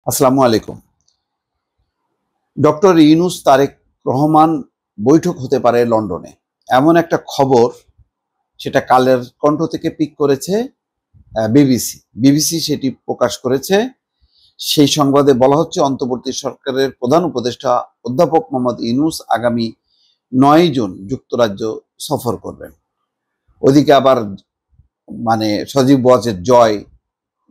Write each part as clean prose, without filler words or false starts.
আসসালামু আলাইকুম। ডক্টর ইউনূস তারেক রহমান বৈঠক হতে পারে লন্ডনে, এমন একটা খবর সেটা কালের কণ্ঠ থেকে পিক করেছে বিবিসি সেটি প্রকাশ করেছে। সেই সংবাদে বলা হচ্ছে অন্তর্বর্তী সরকারের প্রধান উপদেষ্টা অধ্যাপক মোহাম্মদ ইউনূস আগামী ৯ জুন যুক্তরাজ্য সফর করবেন। ওদিকে আবার সজীব ওয়াজেদ জয়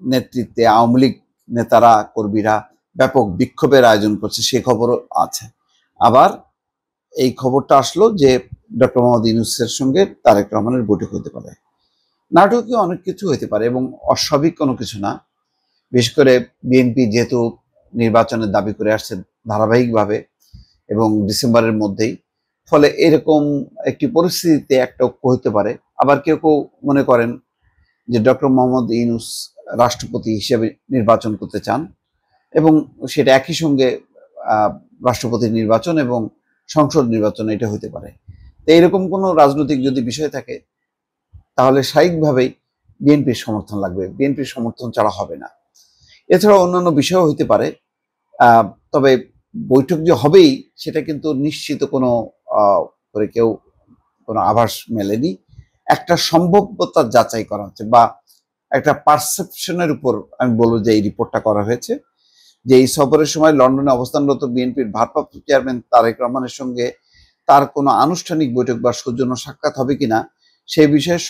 নেতৃত্বে আওয়ামী লীগ নেতারা কর্মীরা ব্যাপক বিক্ষোভের আয়োজন করছে, সে খবরও আছে। আবার এই খবরটা আসলো যে ডক্টর মোহাম্মদ ইউনূসের সঙ্গে তারেক রহমানের বৈঠক হতে পারে। নাটকীয় অনেক কিছু হতে পারে এবং অস্বাভাবিক কোনো কিছু না। বিশেষ করে বিএনপি যেহেতু নির্বাচনের দাবি করে আসছে ধারাবাহিকভাবে এবং ডিসেম্বরের মধ্যেই, ফলে এরকম একটি পরিস্থিতিতে একটা ঐক্য হতে পারে। আবার কেউ কেউ মনে করেন যে ডক্টর মোহাম্মদ ইউনূস রাষ্ট্রপতি হিসেবে নির্বাচন করতে চান এবং সেটা একই সঙ্গে রাষ্ট্রপতি নির্বাচন এবং সংসদ নির্বাচন এটা হতে পারে। তো এরকম কোনো রাজনৈতিক যদি বিষয় থাকে তাহলে স্বাভাবিকভাবেই বিএনপির সমর্থন লাগবে, বিএনপির সমর্থন ছাড়া হবে না। এছাড়া অন্যান্য বিষয়ও হইতে পারে। তবে বৈঠক যে হবেই সেটা কিন্তু নিশ্চিত কোনো করে কেউ কোনো আভাস মেলেনি। একটা সম্ভাব্যতা যাচাই করা হচ্ছে বা একটা পারসেপশনের উপর আমি বলবো যে এই রিপোর্টটা করা হয়েছে যে এই সফরের সময় লন্ডনে অবস্থানরত বিএনপির ভারপ্রাপ্ত চেয়ারম্যান তারেক রহমানের সঙ্গে তার কোনো আনুষ্ঠানিক বৈঠক বা সৌজন্য সাক্ষাৎ হবে কিনা সেই বিষয়ে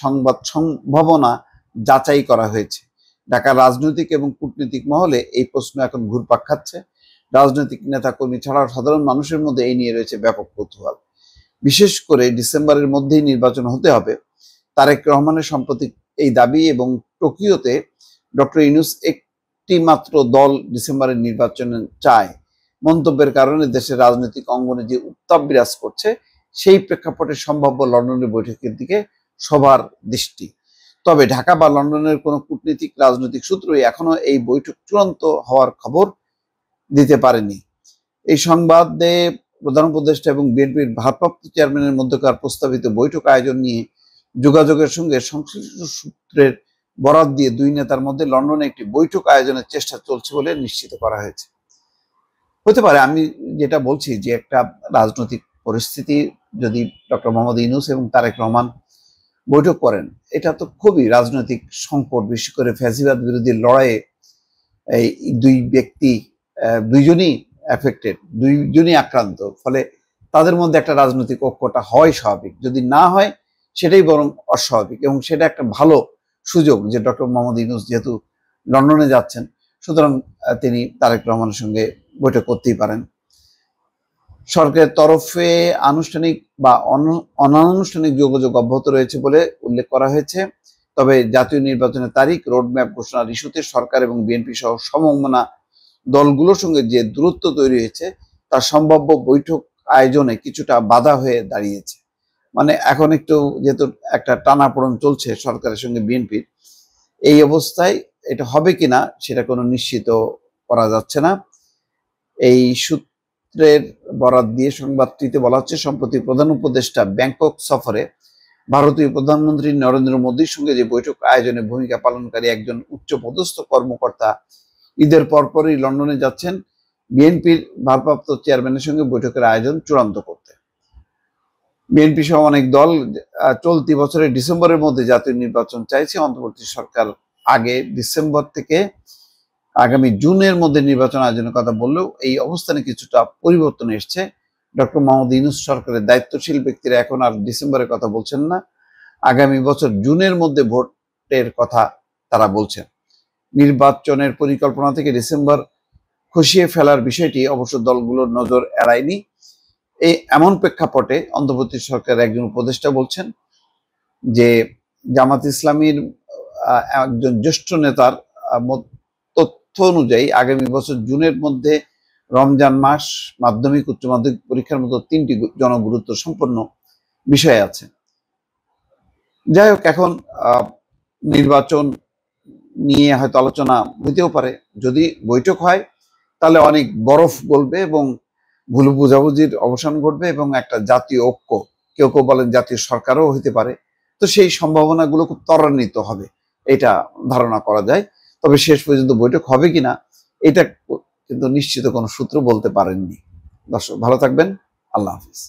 সম্ভাবনা যাচাই করা হয়েছে। ঢাকার রাজনৈতিক এবং কূটনৈতিক মহলে এই প্রশ্ন এখন ঘুরপাক খাচ্ছে। রাজনৈতিক নেতাকর্মী ছাড়াও সাধারণ মানুষের মধ্যে এই নিয়ে রয়েছে ব্যাপক কৌতূহল। বিশেষ করে ডিসেম্বরের মধ্যেই নির্বাচন হতে হবে, তারেক রহমানের সাম্প্রতিক এই দাবি এবং টোকিওতে ডক্টর ইউনূস একটি মাত্র দল ডিসেম্বরের নির্বাচন চায় মন্তব্যের কারণে দেশের রাজনৈতিক অঙ্গনে যে উত্তাপ বিরাজ করছে, সেই প্রেক্ষাপটে সম্ভাব্য লন্ডনের বৈঠকের দিকে সবার দৃষ্টি। তবে ঢাকা বা লন্ডনের কোনো কূটনীতিক রাজনৈতিক সূত্রই এখনো এই বৈঠক চূড়ান্ত হওয়ার খবর দিতে পারেনি। এই সংবাদে প্রধান উপদেষ্টা এবং বিএনপির ভারপ্রাপ্ত চেয়ারম্যানের মধ্যকার প্রস্তাবিত বৈঠক আয়োজন নিয়ে যোগাযোগের সঙ্গে সংশ্লিষ্ট সূত্রের বরাত দিয়ে দুই নেতার মধ্যে লন্ডনে একটি বৈঠক আয়োজনের চেষ্টা চলছে বলে নিশ্চিত করা হয়েছে। হতে পারে, আমি যেটা বলছি যে একটা রাজনৈতিক পরিস্থিতি যদি ডক্টর মোহাম্মদ ইউনূস এবং তারেক রহমান বৈঠক করেন, এটা তো খুবই রাজনৈতিক সংকট। বিশেষ করে ফ্যাসিবাদ বিরোধী লড়াইয়ে এই দুই ব্যক্তি দুইজনই এফেক্টেড, দুইজনই আক্রান্ত, ফলে তাদের মধ্যে একটা রাজনৈতিক ঐক্যটা হয় স্বাভাবিক। যদি না হয় সেটাই বরং অস্বাভাবিক এবং সেটা একটা ভালো সুযোগ যে ডক্টর মোহাম্মদ ইউনূস যেহেতু লন্ডনে যাচ্ছেন, সুতরাং তিনি তারেক রহমানের সঙ্গে বৈঠক করতেই পারেন। সরকারের তরফে আনুষ্ঠানিক বা অনানুষ্ঠানিক যোগাযোগ অব্যাহত রয়েছে বলে উল্লেখ করা হয়েছে। তবে জাতীয় নির্বাচনের তারিখ, রোডম্যাপ ঘোষণার ইস্যুতে সরকার এবং বিএনপি সহ সমমনা দলগুলোর সঙ্গে যে দূরত্ব তৈরি হয়েছে তার সম্ভাব্য বৈঠক আয়োজনে কিছুটা বাধা হয়ে দাঁড়িয়েছে। এখন একটু যেহেতু একটা টানাপোড়েন চলছে সরকারের সঙ্গে বিএনপির, এই অবস্থায় এটা হবে কিনা সেটা কোনো নিশ্চিত করা যাচ্ছে না। এই সূত্রের বরাত দিয়ে সংবাদটিতে বলা হচ্ছে, সম্প্রতি প্রধান উপদেষ্টা ব্যাংকক সফরে ভারতীয় প্রধানমন্ত্রী নরেন্দ্র মোদীর সঙ্গে যে বৈঠক আয়োজনে ভূমিকা পালনকারী একজন উচ্চপদস্থ কর্মকর্তা ঈদের পরপরই লন্ডনে যাচ্ছেন বিএনপির ভারপ্রাপ্ত চেয়ারম্যানের সঙ্গে বৈঠকের আয়োজন চূড়ান্ত করতে। বিএনপি সহ অনেক দল চলতি বছরের ডিসেম্বরের মধ্যে জাতীয় নির্বাচন চাইছে। অন্তর্বর্তী সরকার আগে ডিসেম্বর থেকে আগামী জুনের মধ্যে নির্বাচন আয়োজনের কথা বললেও এই অবস্থানে কিছুটা পরিবর্তন এসছে। ডক্টর মোহাম্মদ ইউনূস সরকারের দায়িত্বশীল ব্যক্তিরা এখন আর ডিসেম্বরের কথা বলছেন না, আগামী বছর জুনের মধ্যে ভোটের কথা তারা বলছেন। নির্বাচনের পরিকল্পনা থেকে ডিসেম্বর খসিয়ে ফেলার বিষয়টি অবশ্য দলগুলোর নজর এড়ায়নি। এমন প্রেক্ষাপটে অন্তর্বর্তী সরকারের একজন উপদেষ্টা বলছেন যে জামাত ইসলামীর একজন জ্যেষ্ঠ নেতার তথ্য অনুযায়ী আগামী বছর জুনের মধ্যে রমজান মাস, মাধ্যমিক, উচ্চ মাধ্যমিক পরীক্ষার মতো 3টি জনগুরুত্ব সম্পন্ন বিষয় আছে। যাই হোক, এখন নির্বাচন নিয়ে হয়তো আলোচনা হইতেও পারে। যদি বৈঠক হয় তাহলে অনেক বরফ গলবে এবং ভুল বুঝাবুঝির অবসান ঘটবে এবং একটা জাতীয় ঐক্য, কেউ কেউ বলেন জাতীয় সরকারও হইতে পারে, তো সেই সম্ভাবনাগুলো খুব ত্বরান্বিত হবে, এটা ধারণা করা যায়। তবে শেষ পর্যন্ত বৈঠক হবে কিনা এটা কিন্তু নিশ্চিত কোনো সূত্র বলতে পারেননি। দর্শক ভালো থাকবেন, আল্লাহ হাফিজ।